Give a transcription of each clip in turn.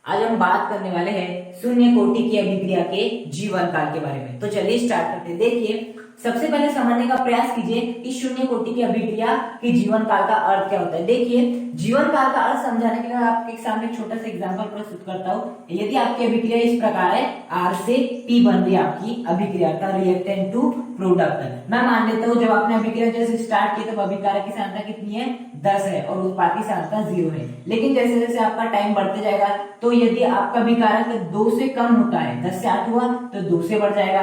आज हम बात करने वाले हैं शून्य कोटि की अभिक्रिया के जीवन काल के बारे में। तो चलिए स्टार्ट करते हैं। देखिए, सबसे पहले समझने का प्रयास कीजिए कि शून्य कोटि की अभिक्रिया के जीवन काल का अर्थ क्या होता है। देखिए, जीवन काल का अर्थ समझाने के लिए मैं आपके सामने एक छोटा सा एग्जांपल प्रस्तुत करता हूँ। यदि आपकी अभिक्रिया इस प्रकार है, R से P बन रही है आपकी अभिक्रिया का रिएक्टेंट टू प्रोडक्ट। मैं मान लेता हूँ जब आपने अभिक्रिया जैसे स्टार्ट की तब अभिकारक की सांद्रता कितनी है, 10 है और उत्पाद की सांद्रता 0 है। लेकिन जैसे जैसे आपका टाइम बढ़ते जाएगा तो यदि आपका अभिकारक 2 से कम होता है, 10 से 8 हुआ तो 2 से बढ़ जाएगा।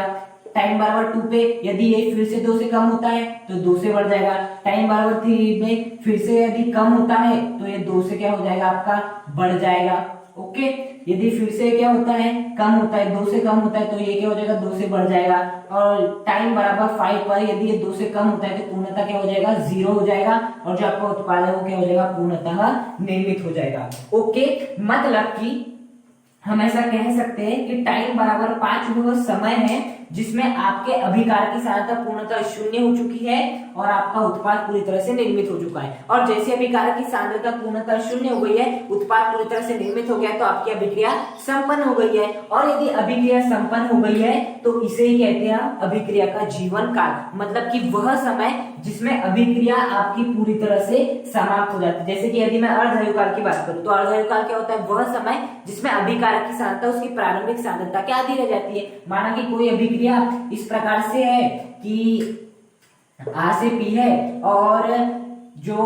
टाइम बराबर 2 पे यदि ये फिर से 2 से कम होता है तो 2 से बढ़ जाएगा। टाइम बराबर 3 में फिर से यदि कम होता है तो ये 2 से क्या हो जाएगा, आपका बढ़ जाएगा। ओके, यदि फिर से क्या होता है, कम होता है, 2 से कम होता है तो ये क्या हो जाएगा, 2 से बढ़ जाएगा। और टाइम बराबर 5 पर यदि ये 2 से कम होता है तो पूर्णतः क्या हो जाएगा, 0 हो जाएगा और जो आपका उत्पाद है वो क्या हो जाएगा, पूर्णतः निर्मित हो जाएगा। ओके, मतलब कि हम ऐसा कह सकते हैं कि टाइम बराबर 5 वो समय है जिसमें आपके अभिकारक की सांद्रता पूर्णतः 0 हो चुकी है और आपका उत्पाद पूरी तरह से निर्मित हो चुका है। और जैसे अभिकारक की सांद्रता पूर्णतः 0 हो गई है, उत्पाद पूरी तरह से निर्मित हो गया तो आपकी अभिक्रिया संपन्न हो गई है। और यदि अभिक्रिया संपन्न हो गई है तो इसे ही कहते हैं अभिक्रिया का जीवन काल, मतलब कि वह समय जिसमें अभिक्रिया आपकी पूरी तरह से समाप्त हो जाती है। जैसे कि यदि मैं अर्धायु काल की बात करूं तो अर्धायु काल क्या होता है, वह समय जिसमें अभिकारक की सांद्रता उसकी प्रारंभिक सांद्रता के आधी रह जाती है। माना कि कोई अभिक्रिया इस प्रकार से है कि R से P है और जो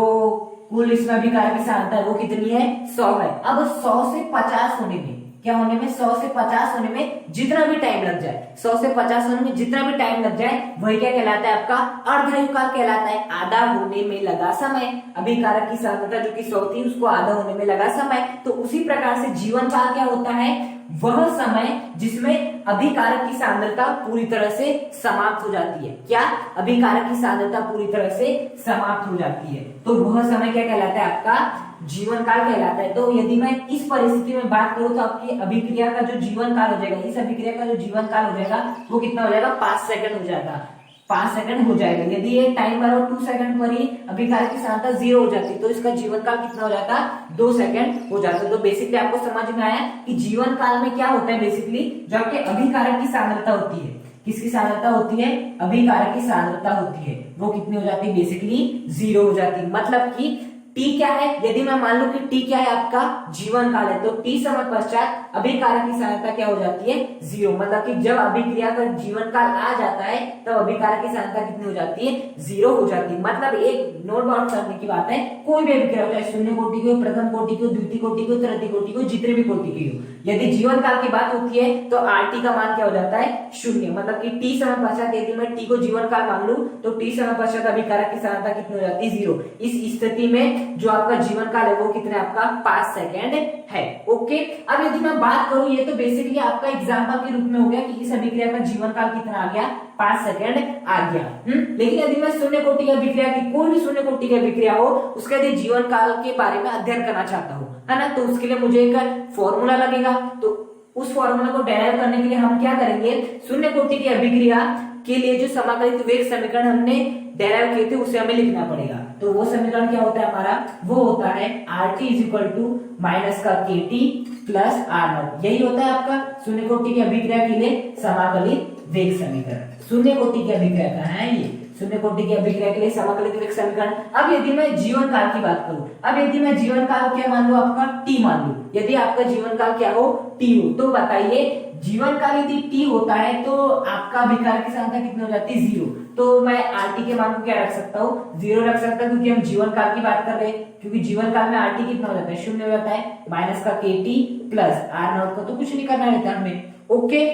कुल इसमें अभिकारक की सांद्रता है वो कितनी है, 100 है। अब 100 से 50 होने में क्या होने में, 100 से 50 होने में जितना भी टाइम लग जाए, 100 से 50 होने में जितना भी टाइम लग जाए वही क्या कहलाता है, आपका अर्धायु काल कहलाता है। आधा होने में लगा समय, अभिकारक की सांद्रता जो कि 100 थी उसको आधा होने में लगा समय। तो उसी प्रकार से जीवन काल क्या होता है, वह समय जिसमें अभिकारक की सांद्रता पूरी तरह से समाप्त हो जाती है। क्या, अभिकारक की सांद्रता पूरी तरह से समाप्त हो जाती है तो वह समय क्या कहलाता है, आपका जीवन काल कहलाता है। तो यदि मैं इस परिस्थिति में बात करूं तो आपकी अभिक्रिया का जो जीवन काल हो जाएगा, इस अभिक्रिया का जो जीवन काल हो जाएगा वो कितना हो जाएगा, 5 सेकंड हो जाएगा, 5 सेकंड हो जाएगा। यदि ये टाइम बराबर 2 सेकंड पर ही अभिकारक की सांद्रता 0 हो जाती तो इसका जीवन काल कितना हो जाता, 2 सेकंड हो जाता। तो बेसिकली आपको समझ में आया कि जीवन काल में क्या होता है, बेसिकली जो आपके अभिकारक की सांद्रता होती है, किसकी सांद्रता होती है, अभिकारक की सांद्रता होती है, वो कितनी हो जाती है, बेसिकली 0 हो जाती है। मतलब कि T क्या है, यदि मैं मान लूं कि T क्या है, आपका जीवन काल है, तो T समय पश्चात अभिकारक की सांद्रता क्या हो जाती है, 0। मतलब कि जब अभिक्रिया का जीवन काल आ जाता है तब अभिकारक की सांद्रता कितनी हो जाती है, 0 हो जाती है। मतलब एक नोट डाउन करने की बात है, कोई भी अभिक्रिया हो, चाहे शून्य कोटि की हो, प्रथम कोटि की हो, द्वितीय कोटि की हो, तृतीय कोटि की हो, जितने भी कोटि की हो, यदि जीवन काल की बात होती है तो RT का मान क्या हो जाता है, 0। मतलब कि T समय पश्चात यदि मैं T को जीवन काल मान लूं तो T समय पश्चात अभिकारक की सांद्रता कितनी हो जाती है, 0। इस स्थिति में जो आपका जीवन काल है वो कितना, आपका 5 सेकंड है। ओके, अब यदि मैं बात करूं, ये तो बेसिकली आपका एग्जांपल के रूप में हो गया कि इस अभिक्रिया का जीवन काल कितना आ गया, 5 सेकंड आ गया। लेकिन यदि मैं शून्य कोटि की अभिक्रिया की, कोई भी शून्य कोटि की अभिक्रिया हो, उसके यदि जीवन काल के बारे में अध्ययन करना चाहता हूं, है ना, तो उसके लिए मुझे एक फॉर्मूला लगेगा। तो उस फॉर्मूला को डेराइव करने के लिए हम क्या करेंगे, शून्य कोटि की अभिक्रिया के लिए जो समाकलित वेग समीकरण हमने डेराइव किए थे उसे हमें लिखना पड़ेगा। तो वो समीकरण क्या होता है हमारा, वो होता है RT इक्वल टू माइनस का KT प्लस R0। यही होता है आपका शून्य कोटि की अभिक्रिया के लिए समाकलित वेग समीकरण। शून्य कोटि की अभिक्रिया का है ये, शून्य कोटि की अभिक्रिया के लिए समाकलित वेग समीकरण। अब यदि मैं जीवन काल की बात करूं, अब यदि मैं जीवन काल क्या मान लूं, आपका T मान लूं, यदि आपका जीवन काल क्या हो, T हो, तो बताइए जीवन काल यदि T होता है तो आपका अभिकारक की सांद्रता कितनी हो जाती है, 0। तो मैं RT के मान को क्या रख सकता हूँ, 0 रख सकता हूँ, क्योंकि हम जीवन काल की बात कर रहे हैं। क्योंकि जीवन काल में RT कितना हो जाता है, 0 हो जाता है, माइनस का KT प्लस R0 को तो कुछ नहीं करना रहता हमें। ओके,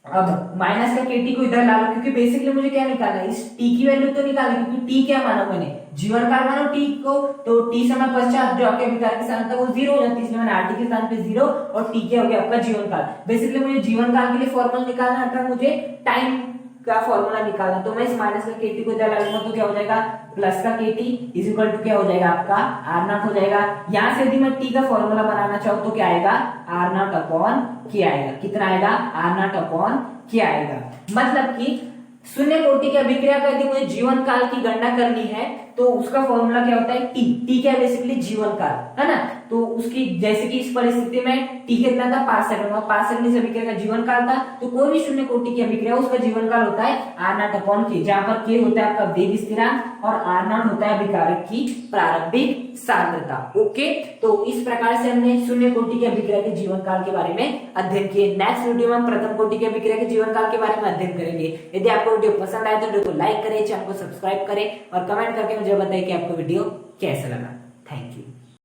अब माइनस का KT को इधर ला लो, क्योंकि बेसिकली मुझे क्या निकालना है, इस T की वैल्यू तो निकालना, क्योंकि T क्या माना मैंने, जीवन काल मानो T को, तो T समय पश्चात जो आपके अभिकारक की सांद्रता वो 0 हो जाती है, इसलिए मैंने RT के स्थान पे 0 और T क्या हो गया, आपका जीवन काल। बेसिकली मुझे जीवन काल के लिए फॉर्मूला निकालना है, अर्थात मुझे टाइम का फॉर्मूला निकालना। तो मैं इस माइनस का KT को इधर लगाऊंगा तो क्या हो जाएगा, प्लस का KT इज इक्वल टू क्या हो जाएगा, आपका R0 हो जाएगा। यहाँ से यदि मैं T का फॉर्मूला बनाना चाहूँ तो क्या आएगा, R0 अपॉन K आएगा। कितना आएगा, R0 अपॉन K आएगा। मतलब कि शून्य कोटि की अभिक्रिया का यदि मुझे जीवन काल की गणना करनी है तो उसका फॉर्मूला क्या होता है, टी क्या है बेसिकली जीवन काल, है ना। तो उसकी जैसे कि इस परिस्थिति में टी कितना था 5 सेकंड, और 5 सेकंड इस अभिक्रिया का जीवन काल था। तो कोई भी शून्य कोटि की अभिक्रिया उसका जीवन काल होता है आर नॉट अपॉन के, जहां पर के होता है आपका वेग स्थिरांक और आर नॉट होता है अभिकारक की प्रारंभिक सांद्रता। ओके, तो इस प्रकार से हमने शून्य कोटि की अभिक्रिया के जीवन काल के बारे में अध्ययन किए। नेक्स्ट वीडियो में हम प्रथम कोटि की अभिक्रिया के जीवन काल के बारे में अध्ययन करेंगे। यदि आपको वीडियो पसंद आए तो वीडियो को लाइक करें, चैनल को सब्सक्राइब करें और कमेंट करके मुझे बताएं कि आपको वीडियो कैसा लगा। Thank you.